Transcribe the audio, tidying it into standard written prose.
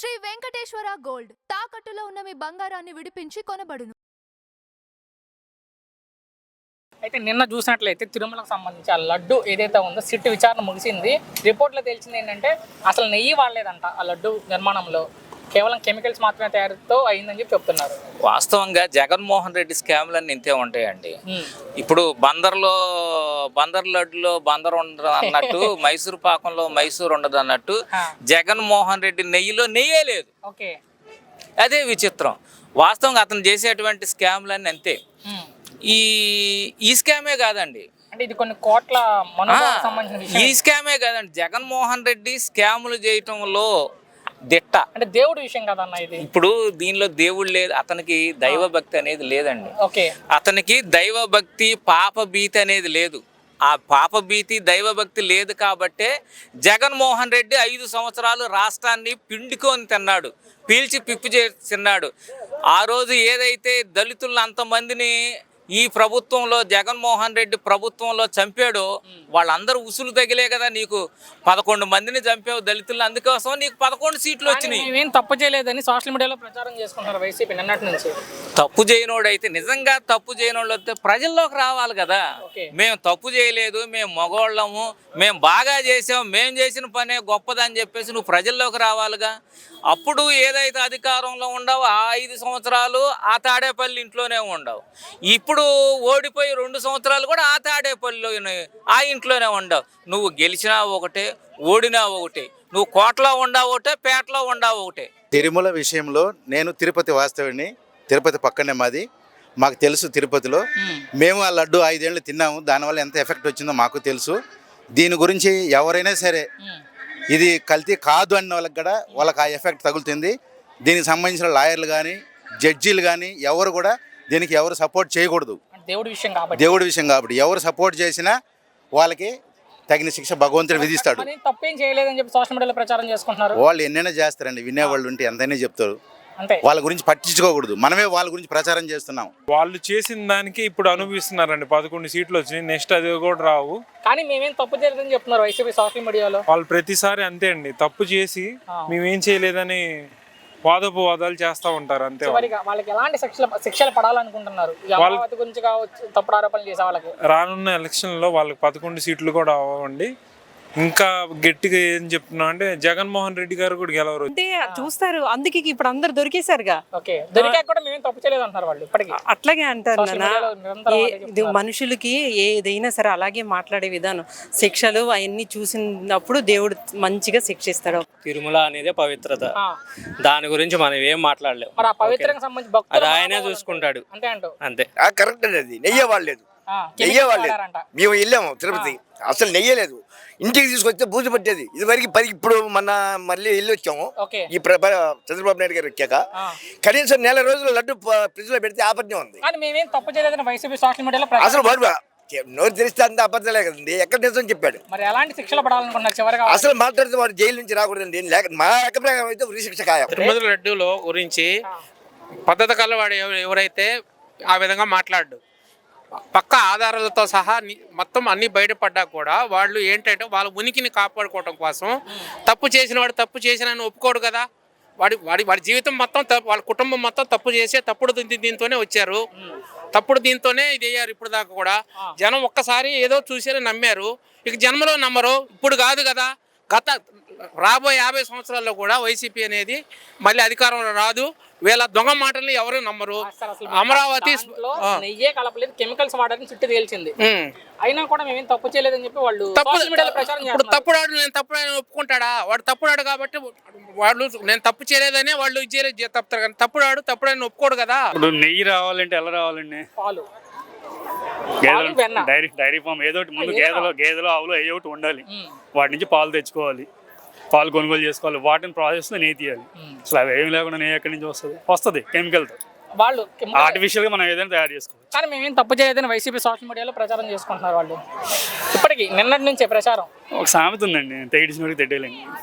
Shri Venkateswara gold తాకట్టులో ఉన్న మీ బంగారాన్ని విడిపించి కొనబడును. అయితే నిన్న చూసినట్లయితే తిరుమలకు సంబంధించి ఆ లడ్డు ఏదైతే ఉందో సిట్ విచారణ ముగిసింది. రిపోర్ట్లో తెలిసింది ఏంటంటే అసలు నెయ్యి వాడలేదంట ఆ లడ్డు నిర్మాణంలో, కేవలం కెమికల్స్ మాత్రమే తయారుతో అయిందని చెప్పి చెప్తున్నారు. వాస్తవంగా జగన్మోహన్ రెడ్డి స్కామ్లన్నీ ఇంతే ఉంటాయండి. ఇప్పుడు బందర్ లడ్డులో బందర్ ఉండదు అన్నట్టు, మైసూర్ పాకంలో మైసూర్ ఉండదు అన్నట్టు, జగన్మోహన్ రెడ్డి నెయ్యిలో నెయ్యే లేదు. ఓకే, అదే విచిత్రం. వాస్తవంగా అతను చేసేటువంటి స్కామ్లన్నీ అంతే. ఈ స్కామే కాదండి, అంటే ఇది కొన్ని కోట్ల సంబంధించిన ఈ స్కామే కాదండి, జగన్మోహన్ రెడ్డి స్కాములు చేయటంలో దిట్ట. అంటే దేవుడి విషయం కదన్న ఇది. ఇప్పుడు దీనిలో దేవుడు లేదు, అతనికి దైవభక్తి అనేది లేదండి. ఓకే, అతనికి దైవభక్తి పాప భీతి అనేది లేదు. ఆ పాప భీతి దైవభక్తి లేదు కాబట్టే జగన్మోహన్ రెడ్డి 5 సంవత్సరాలు రాష్ట్రాన్ని పిండుకొని తిన్నాడు, పీల్చి పిప్పి తిన్నాడు. ఆ రోజు ఏదైతే దళితులను అంతమందిని ఈ ప్రభుత్వంలో జగన్మోహన్ రెడ్డి ప్రభుత్వంలో చంపాడో వాళ్ళందరూ ఉసులు తగిలే కదా. నీకు 11 మందిని చంపావు దళితులను, అందుకోసం నీకు 11 సీట్లు వచ్చినాయి. ఏం తప్పు చేయలేదని సోషల్ మీడియాలో ప్రచారం చేసుకుంటారు వైసీపీ నిన్నటి నుంచి. తప్పు చేయనోడైతే, నిజంగా తప్పు చేయనోళ్ళు అయితే ప్రజల్లోకి రావాలి కదా. మేము తప్పు చేయలేదు, మేము మగవాళ్ళము, మేము బాగా చేసాం, మేము చేసిన పనే గొప్పదని చెప్పేసి నువ్వు ప్రజల్లోకి రావాలిగా. అప్పుడు ఏదైతే అధికారంలో ఉండవు ఆ 5 సంవత్సరాలు ఆ తాడేపల్లి ఇంట్లోనే ఉండవు. ఇప్పుడు ఓడిపోయి 2 సంవత్సరాలు కూడా ఆ తాడేపల్లిలో ఆ ఇంట్లోనే ఉండవు. నువ్వు గెలిచినా ఒకటే, ఓడినా ఒకటే, నువ్వు కోటలో ఉండవు ఒకటే, పేటలో ఉండవు ఒకటే. తిరుమల విషయంలో నేను తిరుపతి వాస్తవుడిని, తిరుపతి పక్కనే మాది, మాకు తెలుసు. తిరుపతిలో మేము ఆ లడ్డు 5 ఏళ్ళు తిన్నాము, దానివల్ల ఎంత ఎఫెక్ట్ వచ్చిందో మాకు తెలుసు. దీని గురించి ఎవరైనా సరే ఇది కల్తీ కాదు అన్న వాళ్ళకి కూడా వాళ్ళకి ఆ ఎఫెక్ట్ తగులుతుంది. దీనికి సంబంధించిన లాయర్లు కానీ జడ్జీలు కానీ ఎవరు కూడా దీనికి ఎవరు సపోర్ట్ చేయకూడదు. దేవుడి విషయం కాబట్టి ఎవరు సపోర్ట్ చేసినా వాళ్ళకి తగిన శిక్ష భగవంతుడు విధిస్తాడు. తప్పేం చేయలేదని చెప్పి సోషల్ మీడియాలో ప్రచారం చేసుకుంటున్నారు. వాళ్ళు ఎన్నైనా చేస్తారండి, వినేవాళ్ళు ఉంటే ఎంతైనా చెప్తారు. వాళ్ళ గురించి పట్టించుకోకూడదు, మనమే వాళ్ళ గురించి ప్రచారం చేస్తున్నాం. వాళ్ళు చేసిన దానికి ఇప్పుడు అనుభవిస్తున్నారండి. 11 సీట్లు వచ్చినాయి, నెక్స్ట్ అది కూడా రావు. కానీ మేమేం తప్పు చేయలేదని చెప్తున్నారు వైసీపీ సోషల్ మీడియాలో. వాళ్ళు ప్రతిసారి అంతే అండి, తప్పు చేసి మేమేం చేయలేదని వాదోపవాదాలు చేస్తూ ఉంటారు అంతే. వాళ్ళకి ఎలాంటి శిక్షలు పడాలనుకుంటున్నారు గురించి కావచ్చు, తప్పుడు ఆరోపణలు చేసే వాళ్ళకి? రానున్న ఎలక్షన్లో వాళ్ళకి 11 సీట్లు కూడా అవ్వండి. ఇంకా గట్టిగా ఏం చెప్తున్నా అంటే జగన్మోహన్ రెడ్డి గారు కూడా గెలవరు అంటే చూస్తారు. అందుకే ఇప్పుడు అందరు దొరికేశారుగా. అట్లాగే అంటారు ఇది మనుషులకి ఏదైనా సరే అలాగే మాట్లాడే విధానం, శిక్షలు అవన్నీ చూసినప్పుడు దేవుడు మంచిగా శిక్షిస్తాడు. తిరుమల అనేది పవిత్రత, దాని గురించి మనం ఏం మాట్లాడలేము. అది ఆయనే చూసుకుంటాడు అంతే. కరెక్ట్ అనేది నెయ్యవాడలేదు, మేము వెళ్ళాము తిరుపతి, అసలు నెయ్యలేదు. ఇంటికి తీసుకొస్తే బూజు పట్టేది. ఇదివరకు ఇప్పుడు మళ్ళీ వెళ్ళి వచ్చాము ఈ చంద్రబాబు నాయుడు గారు వచ్చాక. కనీసం 4 రోజులు లడ్డు ఫ్రిడ్జ్ లో పెడితే ఆపత్యం ఉంది. అసలు నోరు తెరిస్తే అంత అబద్ధాలే కదండి, ఎక్కడ నిజం చెప్పాడు. అసలు మాట్లాడితే వాడు జైలు నుంచి రాకూడదండి. మా లెక్క ప్రకారం అయితే ఉరి శిక్ష ఖాయం. తిరుమల లడ్డూలో గురించి పద్ధతి కలవాడు ఎవరైతే ఆ విధంగా మాట్లాడు, పక్క ఆధారాలతో సహా మొత్తం అన్ని బయటపడ్డా కూడా వాళ్ళు ఏంటంటే వాళ్ళ ఉనికిని కాపాడుకోవడం కోసం తప్పు చేసిన వాడు తప్పు చేసిన ఒప్పుకోడు కదా. వాడి జీవితం మొత్తం వాళ్ళ కుటుంబం మొత్తం తప్పు చేసే తప్పుడు దీంతోనే వచ్చారు, తప్పుడు దీంతోనే ఇది అయ్యారు. ఇప్పుడు దాకా కూడా జనం ఒక్కసారి ఏదో చూసేది నమ్మారు, ఇక జన్మలో నమ్మరు. ఇప్పుడు కాదు కదా, రాబోయే 50 సంవత్సరాల్లో కూడా వైసీపీ అనేది మళ్ళీ అధికారంలో రాదు. వీళ్ళ దొంగ మాటల్ని ఎవరు నమ్మరు. అమరావతి కెమికల్స్ వాడని చుట్టూ తేల్చింది, అయినా కూడా మేమేం తప్పు చేయలేదని చెప్పి వాళ్ళు ఇప్పుడు తప్పుడాడు, నేను తప్పుడాడు ఒప్పుకుంటాడా? వాడు తప్పుడాడు కాబట్టి వాళ్ళు నేను తప్పు చేయలేదనే వాళ్ళు తప్పుతారు, కానీ తప్పుడాడు ఒప్పుకోడు కదా. ఇప్పుడు నెయ్యి రావాలంటే ఎలా రావాలండి? పాలు, డైరీ ఫామ్ ఏదో ముందు గేదెలు ఆవులు ఏ ఒకటి ఉండాలి. వాటి నుంచి పాలు తెచ్చుకోవాలి, పాలు కొనుగోలు చేసుకోవాలి, వాటిని ప్రాసెస్ నెయ్యి తీయాలి. అసలు అవి ఏమి లేకుండా నెయ్యి ఎక్కడి నుంచి వస్తుంది కెమికల్తో. వాళ్ళు ఆర్టిఫిషియల్ గా మనం ఏదైనా తయారు చేసుకోవాలి. కానీ మేమేం తప్పు చేయలేదని వైసీపీ సోషల్ మీడియాలో ప్రచారం చేసుకుంటున్నారు వాళ్ళు. ఇప్పటికీ నిన్నటి నుంచే ప్రచారం. ఒక సామెత ఉందండి, తెగిడిచిన వాడికి తెడ్డేలేండి.